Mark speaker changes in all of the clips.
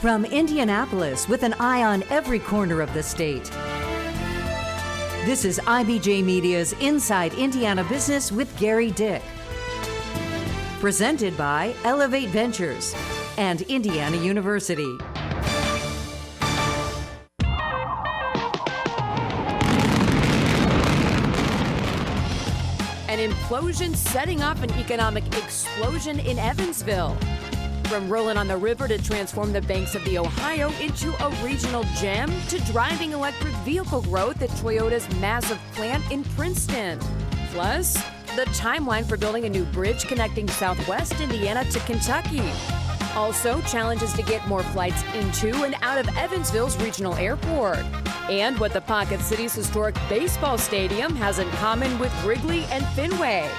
Speaker 1: From Indianapolis, with an eye on every corner of the state, this is IBJ Media's Inside Indiana Business with Gary Dick. Presented by Elevate Ventures and Indiana University.
Speaker 2: An implosion setting off an economic explosion in Evansville. From rolling on the river to transform the banks of the Ohio into a regional gem, to driving electric vehicle growth at Toyota's massive plant in Princeton. Plus, the timeline for building a new bridge connecting Southwest Indiana to Kentucky. Also, challenges to get more flights into and out of Evansville's regional airport. And what the Pocket City's historic baseball stadium has in common with Wrigley and Fenway.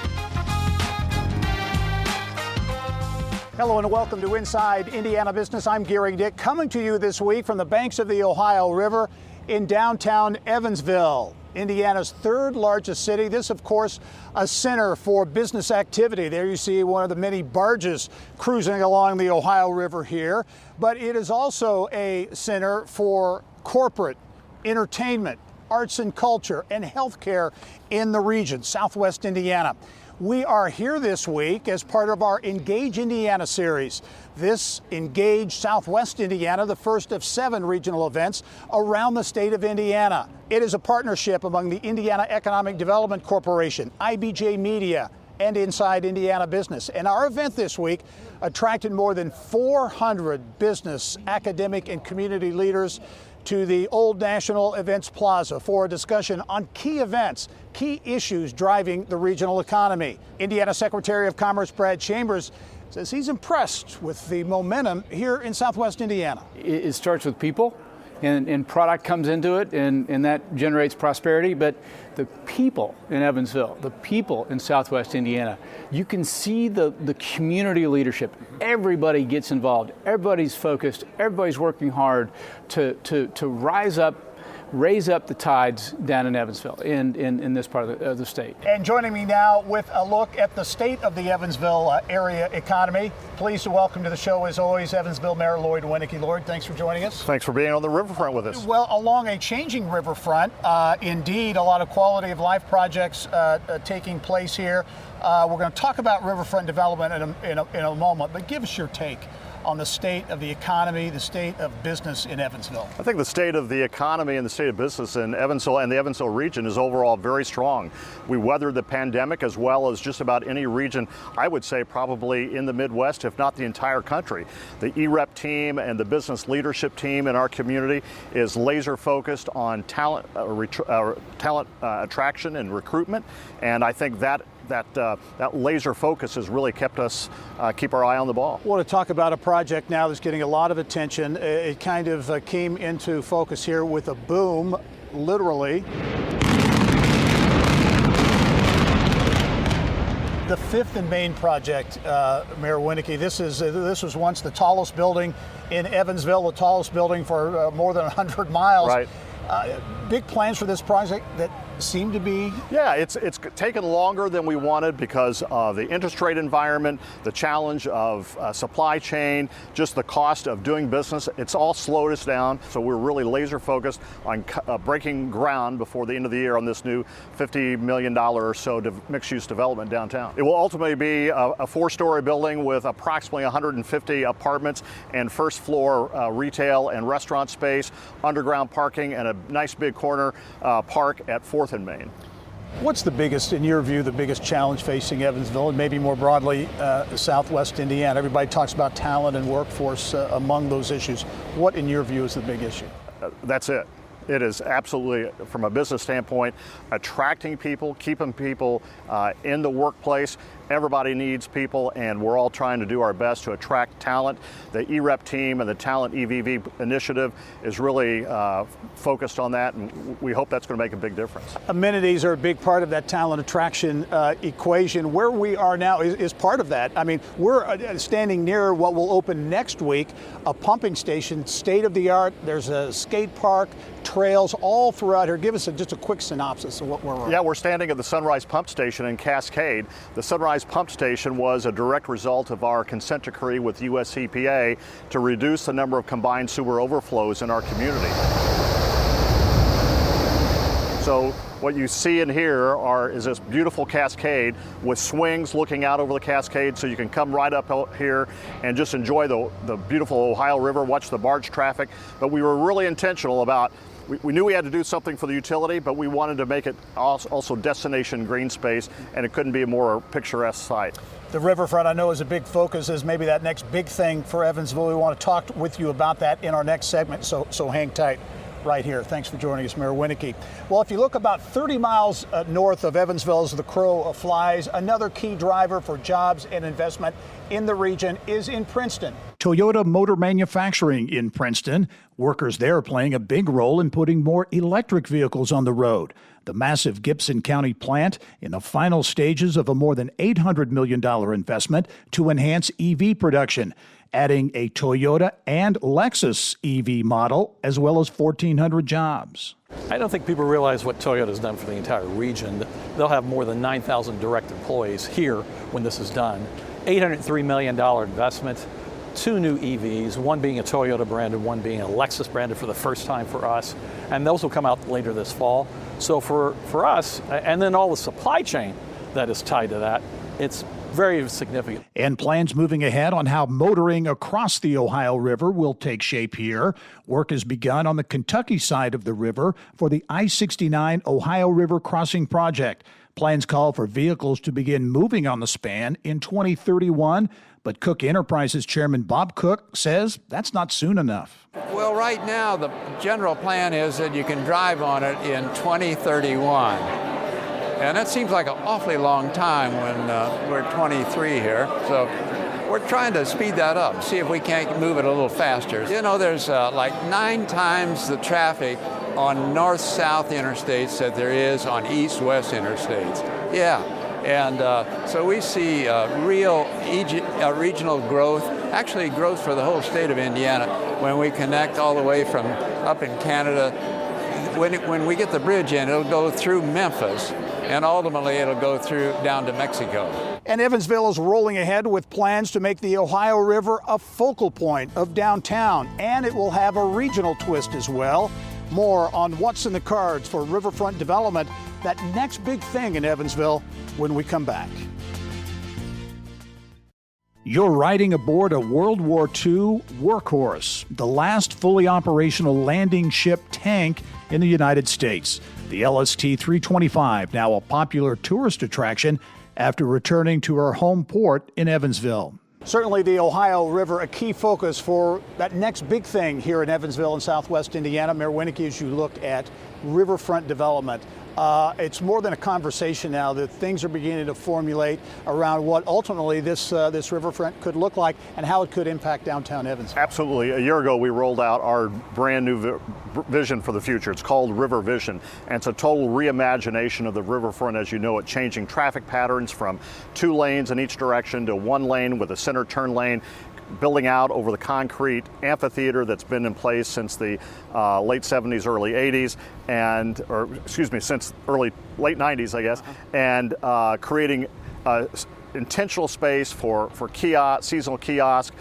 Speaker 3: Hello and welcome to Inside Indiana Business. I'm Gary Dick, coming to you this week from the banks of the Ohio River in downtown Evansville, Indiana's third largest city. This, of course, a center for business activity. There you see one of the many barges cruising along the Ohio River here. But it is also a center for corporate entertainment, arts and culture, and healthcare in the region, Southwest Indiana. We are here this week as part of our Engage Indiana series. This Engage Southwest Indiana, the first of 7 regional events around the state of Indiana. It is a partnership among the Indiana Economic Development Corporation, IBJ Media, and Inside Indiana Business. And our event this week attracted more than 400 business, academic, and community leaders to the Old National Events Plaza for a discussion on key events, key issues driving the regional economy. Indiana Secretary of Commerce Brad Chambers says he's impressed with the momentum here in Southwest Indiana.
Speaker 4: It starts with people, and product comes into it, and that generates prosperity. But the people in Evansville, the people in Southwest Indiana, you can see the community leadership. Everybody gets involved. Everybody's focused. Everybody's working hard to raise up the tides down in Evansville, in this part of the state.
Speaker 3: And joining me now with a look at the state of the Evansville area economy, pleased to welcome to the show, as always, Evansville Mayor Lloyd Winnecke. Lloyd, thanks for joining us.
Speaker 5: Thanks for being on the riverfront with us.
Speaker 3: Well, along a changing riverfront, indeed, a lot of quality of life projects taking place here. We're going to talk about riverfront development in a moment, but give us your take on the state of the economy, the state of business in Evansville.
Speaker 5: I think the state of the economy and the state of business in Evansville and the Evansville region is overall very strong. We weathered the pandemic as well as just about any region, I would say probably in the Midwest, if not the entire country. The EREP team and the business leadership team in our community is laser focused on talent attraction and recruitment, and I think that laser focus has really kept us keep our eye on the ball.
Speaker 3: I want to talk about a project now that's getting a lot of attention. It kind of came into focus here with a boom, literally. The 5th and Main project, Mayor Winnecke. This was once the tallest building in Evansville, the tallest building for more than 100 miles.
Speaker 5: Right.
Speaker 3: Big plans for this project that seem to be...
Speaker 5: Yeah, it's taken longer than we wanted because of the interest rate environment, the challenge of supply chain, just the cost of doing business. It's all slowed us down. So we're really laser focused on breaking ground before the end of the year on this new $50 million or so mixed-use development downtown. It will ultimately be a 4-story building with approximately 150 apartments and first floor retail and restaurant space, underground parking, and a nice big corner park at 4th and Main.
Speaker 3: What's the biggest, in your view, the biggest challenge facing Evansville and maybe more broadly Southwest Indiana? Everybody talks about talent and workforce among those issues. What, in your view, is the big issue?
Speaker 5: That's it. It is absolutely, from a business standpoint, attracting people, keeping people in the workplace. Everybody needs people, and we're all trying to do our best to attract talent. The EREP team and the Talent EVV initiative is really focused on that, and we hope that's going to make a big difference.
Speaker 3: Amenities are a big part of that talent attraction equation. Where we are now is part of that. I mean, we're standing near what will open next week, a pumping station, state of the art. There's a skate park, trails all throughout here. Give us just a quick synopsis of what we're on.
Speaker 5: Yeah, we're standing at the Sunrise Pump Station in Cascade. The Sunrise pressurized pump station was a direct result of our consent decree with US EPA to reduce the number of combined sewer overflows in our community. So what you see in here is this beautiful cascade with swings looking out over the cascade, so you can come right up out here and just enjoy the beautiful Ohio River, watch the barge traffic. But we were really intentional about, we knew we had to do something for the utility, but we wanted to make it also destination green space, and it couldn't be a more picturesque site.
Speaker 3: The riverfront, I know, is a big focus, is maybe that next big thing for Evansville. We want to talk with you about that in our next segment, so hang tight right here. Thanks for joining us, Mayor Winnecke. Well, if you look about 30 miles north of Evansville as the crow flies, another key driver for jobs and investment in the region is in Princeton. Toyota Motor Manufacturing in Princeton. Workers there playing a big role in putting more electric vehicles on the road. The massive Gibson County plant in the final stages of a more than $800 million investment to enhance EV production, adding a Toyota and Lexus EV model, as well as 1,400 jobs.
Speaker 6: I don't think people realize what Toyota's done for the entire region. They'll have more than 9,000 direct employees here when this is done. $803 million investment, 2 new EVs, one being a Toyota branded, one being a Lexus branded for the first time for us. And those will come out later this fall. So for us, and then all the supply chain that is tied to that, it's very significant.
Speaker 3: And plans moving ahead on how motoring across the Ohio River will take shape here. Work has begun on the Kentucky side of the river for the I-69 Ohio River Crossing Project. Plans call for vehicles to begin moving on the span in 2031, but Cook Enterprises Chairman Bob Cook says that's not soon enough.
Speaker 7: Well, right now, the general plan is that you can drive on it in 2031. And that seems like an awfully long time when we're 23 here. So we're trying to speed that up, see if we can't move it a little faster. You know, there's like 9 times the traffic on north-south interstates that there is on east-west interstates. Yeah, and so we see real regional growth, actually growth for the whole state of Indiana when we connect all the way from up in Canada. When we get the bridge in, it'll go through Memphis, and ultimately it'll go through down to Mexico.
Speaker 3: And Evansville is rolling ahead with plans to make the Ohio River a focal point of downtown, and it will have a regional twist as well. More on what's in the cards for riverfront development, that next big thing in Evansville, when we come back. You're riding aboard a World War II workhorse, the last fully operational landing ship tank in the United States. The LST-325, now a popular tourist attraction after returning to her home port in Evansville. Certainly the Ohio River, a key focus for that next big thing here in Evansville in southwest Indiana. Mayor Winnecke, as you look at riverfront development, it's more than a conversation now. That things are beginning to formulate around what ultimately this riverfront could look like and how it could impact downtown Evansville.
Speaker 5: Absolutely. A year ago, we rolled out our brand new vision for the future. It's called River Vision, and it's a total reimagination of the riverfront as you know it, changing traffic patterns from 2 lanes in each direction to 1 lane with a center turn lane, building out over the concrete amphitheater that's been in place since the late 70s, early 80s, since late 90s, I guess, and creating intentional space for seasonal kiosk,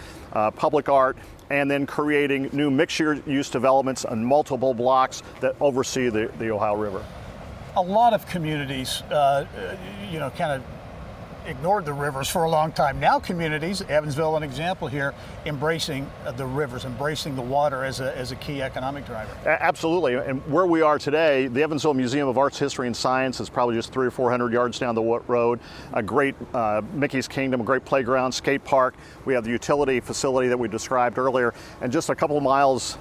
Speaker 5: public art, and then creating new mixed-use developments on multiple blocks that oversee the Ohio River.
Speaker 3: A lot of communities, kind of ignored the rivers for a long time. Now communities, Evansville an example here, embracing the rivers, embracing the water as a key economic driver.
Speaker 5: Absolutely, and where we are today, the Evansville Museum of Arts, History, and Science is probably just 300 or 400 yards down the road. A great Mickey's Kingdom, a great playground, skate park. We have the utility facility that we described earlier, and just a couple of miles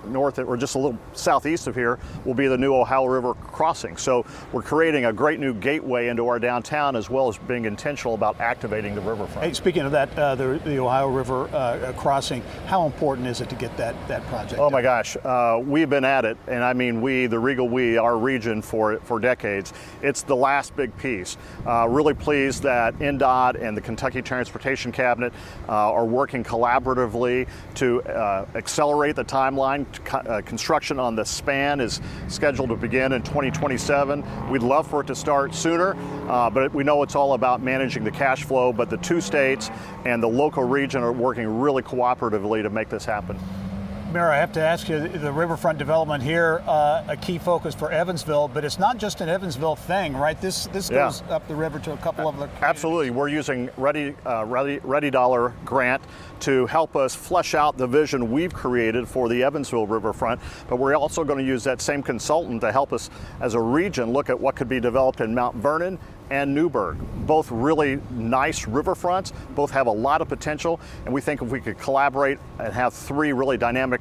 Speaker 5: north, or just a little southeast of here, will be the new Ohio River crossing. So we're creating a great new gateway into our downtown, as well as being intentional about activating the riverfront.
Speaker 3: Hey, speaking of that, the Ohio River crossing, how important is it to get that project
Speaker 5: done?
Speaker 3: My
Speaker 5: gosh, we've been at it, and I mean we, the Regal we, our region for decades. It's the last big piece. Really pleased that NDOT and the Kentucky Transportation Cabinet are working collaboratively to accelerate the timeline. Construction on the span is scheduled to begin in 2027. We'd love for it to start sooner. but we know it's all about managing the cash flow, but the two states and the local region are working really cooperatively to make this happen.
Speaker 3: Mayor, I have to ask you, the riverfront development here, a key focus for Evansville, but it's not just an Evansville thing, right? This goes up the river to a couple of other.
Speaker 5: Absolutely. We're using Ready Dollar grant to help us flesh out the vision we've created for the Evansville riverfront, but we're also going to use that same consultant to help us as a region look at what could be developed in Mount Vernon and Newburgh. Both really nice riverfronts, both have a lot of potential, and we think if we could collaborate and have three really dynamic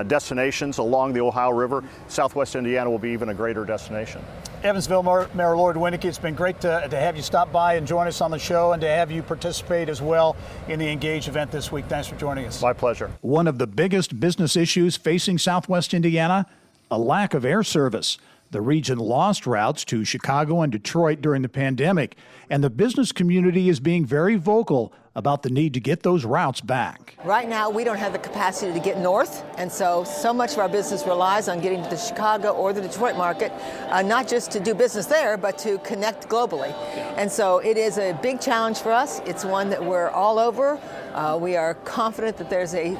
Speaker 5: destinations along the Ohio River, Southwest Indiana will be even a greater destination.
Speaker 3: Evansville Mayor Lloyd Winnecke, it's been great to have you stop by and join us on the show and to have you participate as well in the Engage event this week. Thanks for joining us.
Speaker 5: My pleasure.
Speaker 3: One of the biggest business issues facing Southwest Indiana, a lack of air service. The region lost routes to Chicago and Detroit during the pandemic, and the business community is being very vocal about the need to get those routes back.
Speaker 8: Right now, we don't have the capacity to get north, and so much of our business relies on getting to the Chicago or the Detroit market, not just to do business there, but to connect globally. And so it is a big challenge for us. It's one that we're all over. We are confident that there's a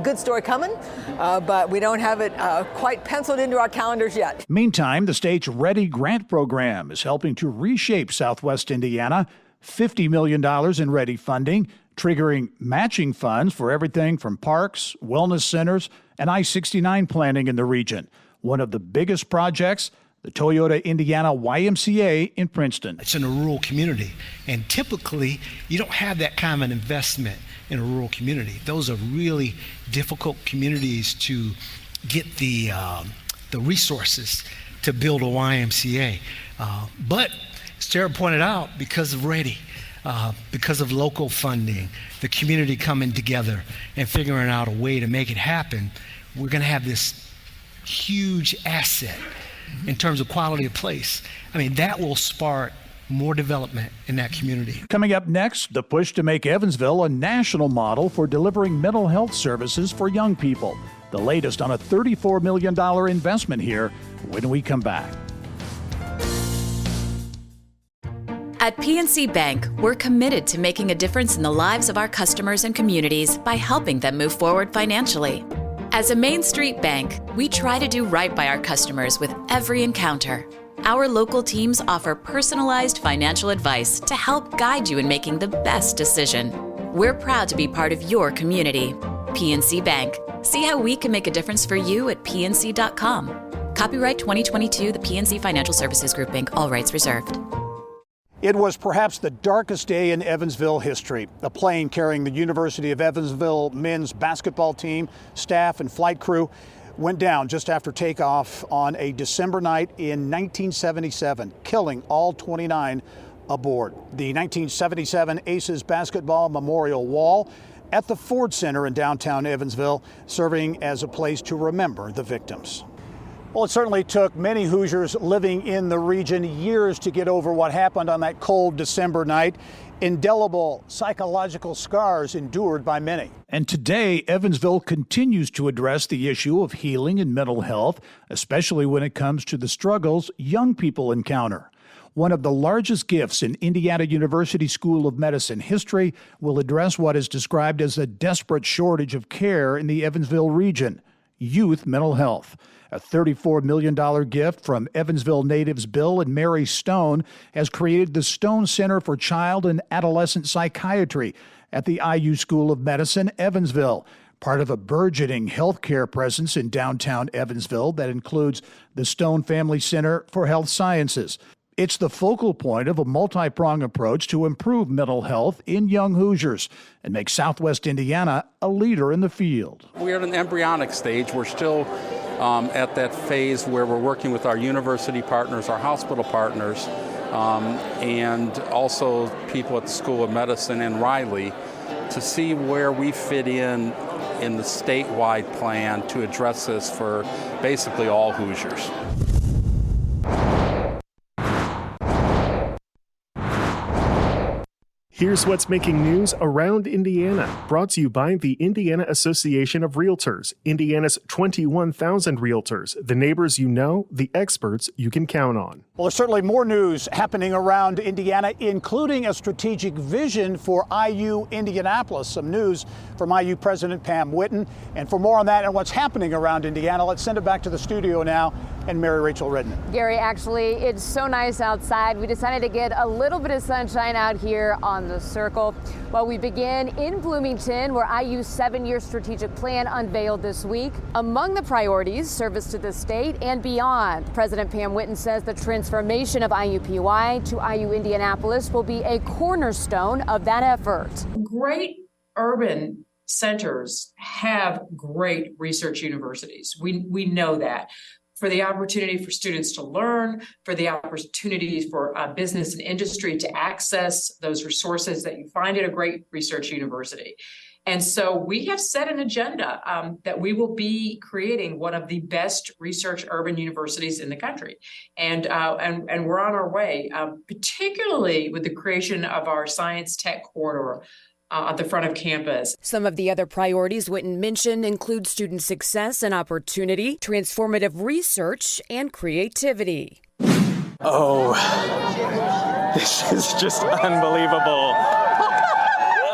Speaker 8: good story coming, but we don't have it quite penciled into our calendars yet.
Speaker 3: Meantime, the state's READY grant program is helping to reshape Southwest Indiana. $50 million in READY funding, triggering matching funds for everything from parks, wellness centers, and I-69 planning in the region. One of the biggest projects, the Toyota Indiana YMCA in Princeton.
Speaker 9: It's in a rural community, and typically you don't have that kind of an investment in a rural community. Those are really difficult communities to get the resources to build a YMCA. But Sarah pointed out, because of READY, because of local funding, the community coming together and figuring out a way to make it happen, we're going to have this huge asset in terms of quality of place. I mean, that will spark more development in that community.
Speaker 3: Coming up next, the push to make Evansville a national model for delivering mental health services for young people. The latest on a $34 million investment here when we come back.
Speaker 10: At PNC Bank, we're committed to making a difference in the lives of our customers and communities by helping them move forward financially. As a Main Street bank, we try to do right by our customers with every encounter. Our local teams offer personalized financial advice to help guide you in making the best decision. We're proud to be part of your community. PNC Bank. See how we can make a difference for you at pnc.com. Copyright 2022, the PNC Financial Services Group, Inc., all rights reserved.
Speaker 3: It was perhaps the darkest day in Evansville history. A plane carrying the University of Evansville men's basketball team, staff, and flight crew went down just after takeoff on a December night in 1977, killing all 29 aboard. The 1977 Aces Basketball Memorial Wall at the Ford Center in downtown Evansville, serving as a place to remember the victims. Well, it certainly took many Hoosiers living in the region years to get over what happened on that cold December night. Indelible psychological scars endured by many. And today, Evansville continues to address the issue of healing and mental health, especially when it comes to the struggles young people encounter. One of the largest gifts in Indiana University School of Medicine history will address what is described as a desperate shortage of care in the Evansville region: youth mental health. A $34 million gift from Evansville natives Bill and Mary Stone has created the Stone Center for Child and Adolescent Psychiatry at the IU School of Medicine, Evansville, part of a burgeoning healthcare presence in downtown Evansville that includes the Stone Family Center for Health Sciences. It's the focal point of a multi-pronged approach to improve mental health in young Hoosiers and make Southwest Indiana a leader in the field.
Speaker 11: We're at an embryonic stage. We're still at that phase where we're working with our university partners, our hospital partners, and also people at the School of Medicine and Wrigley to see where we fit in the statewide plan to address this for basically all Hoosiers.
Speaker 12: Here's what's making news around Indiana, brought to you by the Indiana Association of Realtors, Indiana's 21,000 realtors, the neighbors you know, the experts you can count on.
Speaker 3: Well, there's certainly more news happening around Indiana, including a strategic vision for IU Indianapolis. Some news from IU President Pam Whitten. And for more on that and what's happening around Indiana, let's send it back to the studio now and Mary Rachel Redmond.
Speaker 13: Gary, actually, it's so nice outside. We decided to get a little bit of sunshine out here on the Circle. Well, we begin in Bloomington, where IU's 7-year strategic plan unveiled this week. Among the priorities, service to the state and beyond. President Pam Whitten says the transformation of IUPUI to IU Indianapolis will be a cornerstone of that effort.
Speaker 14: Great urban centers have great research universities. We know that. For the opportunity for students to learn, for the opportunities for business and industry to access those resources that you find at a great research university. And so we have set an agenda that we will be creating one of the best research urban universities in the country. And we're on our way, particularly with the creation of our science tech corridor at the front of campus.
Speaker 2: Some of the other priorities Whitten mentioned include student success and opportunity, transformative research, and creativity.
Speaker 15: Oh, this is just unbelievable.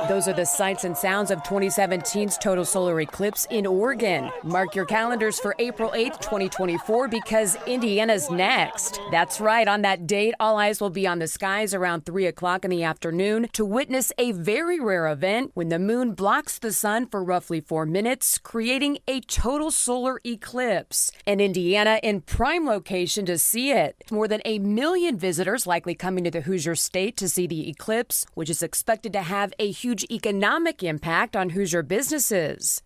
Speaker 2: Those are the sights and sounds of 2017's total solar eclipse in Oregon. Mark your calendars for April 8th, 2024, because Indiana's next. That's right. On that date, all eyes will be on the skies around 3 o'clock in the afternoon to witness a very rare event when the moon blocks the sun for roughly 4 minutes, creating a total solar eclipse. And Indiana in prime location to see it. More than 1 million visitors likely coming to the Hoosier State to see the eclipse, which is expected to have a huge economic impact on Hoosier businesses.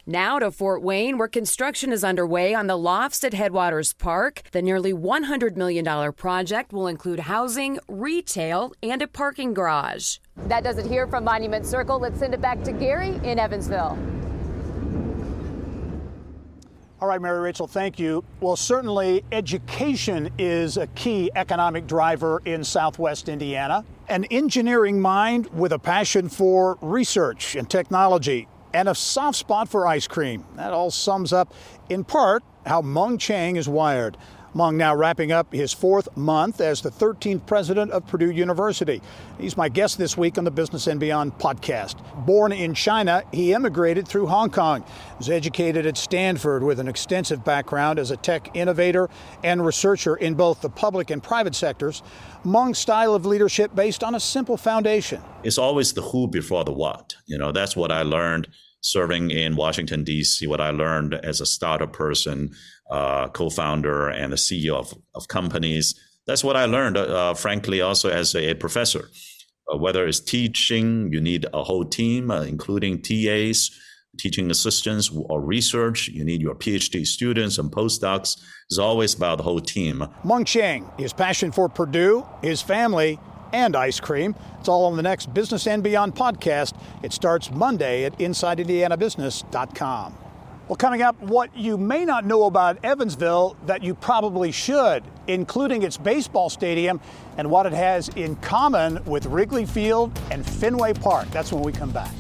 Speaker 2: Now to Fort Wayne, where construction is underway on the lofts at Headwaters Park. The nearly $100 million project will include housing, retail, and a parking garage.
Speaker 13: That does it here from Monument Circle. Let's send it back to Gary in Evansville.
Speaker 3: All right, Mary Rachel, thank you. Well, certainly education is a key economic driver in Southwest Indiana. An engineering mind with a passion for research and technology and a soft spot for ice cream. That all sums up, in part, how Mung Chiang is wired. Mung now wrapping up his 4th month as the 13th president of Purdue University. He's my guest this week on the Business and Beyond podcast. Born in China, he immigrated through Hong Kong. He was educated at Stanford with an extensive background as a tech innovator and researcher in both the public and private sectors. Mung's style of leadership based on a simple foundation.
Speaker 16: It's always the who before the what. That's what I learned serving in Washington, D.C., what I learned as a startup person, co-founder and the CEO of companies. That's what I learned, frankly, also as a professor. Whether it's teaching, you need a whole team, including TAs, teaching assistants, or research. You need your PhD students and postdocs. It's always about the whole team. Mung Chiang, his passion for Purdue, his family, and ice cream. It's all on the next Business and Beyond podcast. It starts Monday at InsideIndianaBusiness.com. Well, coming up, what you may not know about Evansville that you probably should, including its baseball stadium and what it has in common with Wrigley Field and Fenway Park. That's when we come back.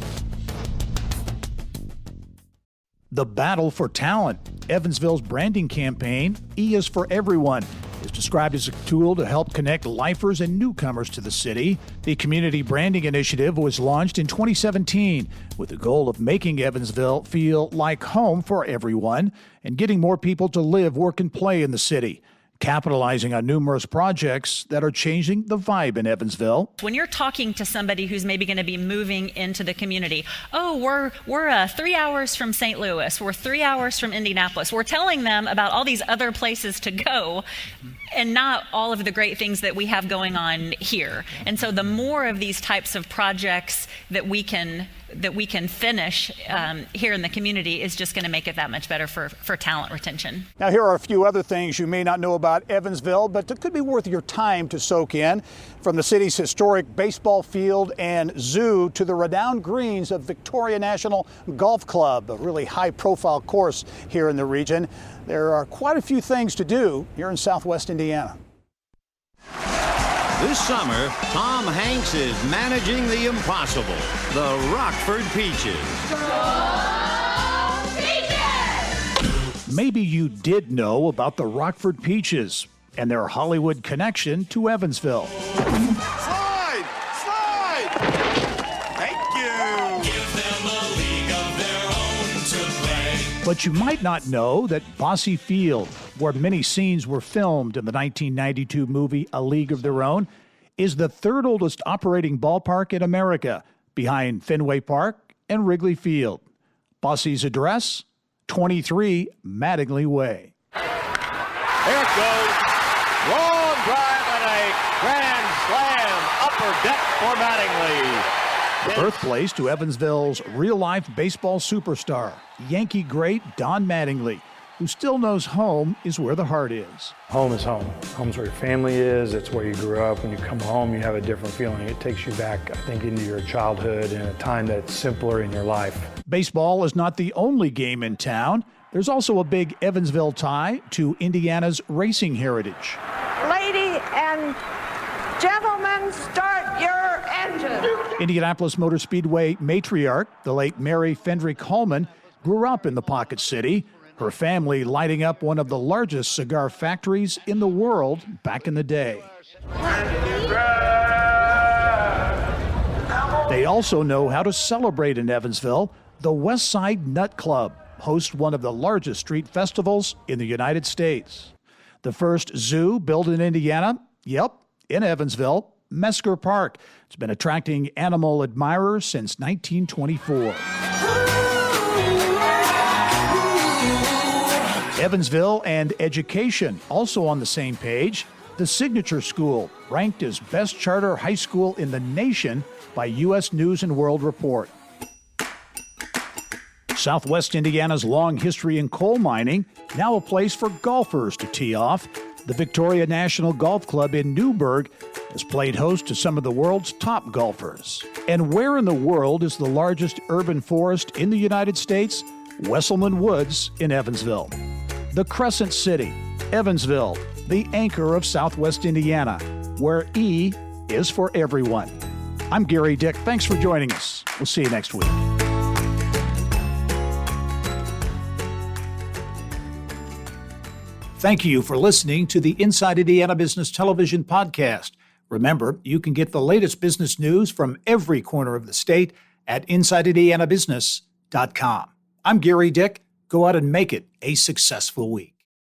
Speaker 16: The battle for talent. Evansville's branding campaign, E is for Everyone, is described as a tool to help connect lifers and newcomers to the city. The Community Branding Initiative was launched in 2017 with the goal of making Evansville feel like home for everyone and getting more people to live, work, and play in the city, capitalizing on numerous projects that are changing the vibe in Evansville.
Speaker 17: When you're talking to somebody who's maybe going to be moving into the community, we're 3 hours from St. Louis, we're 3 hours from Indianapolis, we're telling them about all these other places to go and not all of the great things that we have going on here. And so the more of these types of projects that we can finish here in the community is just going to make it that much better for talent retention.
Speaker 3: Now, here are a few other things you may not know about Evansville, but it could be worth your time to soak in. From the city's historic baseball field and zoo to the renowned greens of Victoria National Golf Club, a really high-profile course here in the region. There are quite a few things to do here in Southwest Indiana.
Speaker 18: This summer, Tom Hanks is managing the impossible, the Rockford Peaches.
Speaker 3: Maybe you did know about the Rockford Peaches and their Hollywood connection to Evansville.
Speaker 19: Slide! Slide! Thank you! Give them a league of their own to play.
Speaker 3: But you might not know that Bosse Field, where many scenes were filmed in the 1992 movie A League of Their Own, is the third oldest operating ballpark in America, behind Fenway Park and Wrigley Field. Bosse's address, 23 Mattingly Way.
Speaker 19: There it goes. Long drive and a grand slam upper deck for Mattingly.
Speaker 3: The birthplace to Evansville's real-life baseball superstar, Yankee great Don Mattingly, who still knows home is where the heart is.
Speaker 20: Home is home. Home's where your family is. It's where you grew up. When you come home, you have a different feeling. It takes you back, I think, into your childhood and a time that's simpler in your life.
Speaker 3: Baseball is not the only game in town. There's also a big Evansville tie to Indiana's racing heritage.
Speaker 21: Lady and gentlemen, start your engine.
Speaker 3: Indianapolis Motor Speedway matriarch, the late Mary Fendrick Coleman, grew up in the Pocket City, her family lighting up one of the largest cigar factories in the world back in the day. They also know how to celebrate in Evansville. The West Side Nut Club hosts one of the largest street festivals in the United States. The first zoo built in Indiana, in Evansville, Mesker Park. It's been attracting animal admirers since 1924. Evansville and education, also on the same page. The Signature School, ranked as best charter high school in the nation by U.S. News and World Report. Southwest Indiana's long history in coal mining, now a place for golfers to tee off. The Victoria National Golf Club in Newburgh has played host to some of the world's top golfers. And where in the world is the largest urban forest in the United States? Wesselman Woods in Evansville. The Crescent City, Evansville, the anchor of Southwest Indiana, where E is for everyone. I'm Gary Dick. Thanks for joining us. We'll see you next week. Thank you for listening to the Inside Indiana Business Television podcast. Remember, you can get the latest business news from every corner of the state at InsideIndianaBusiness.com. I'm Gary Dick. Go out and make it a successful week.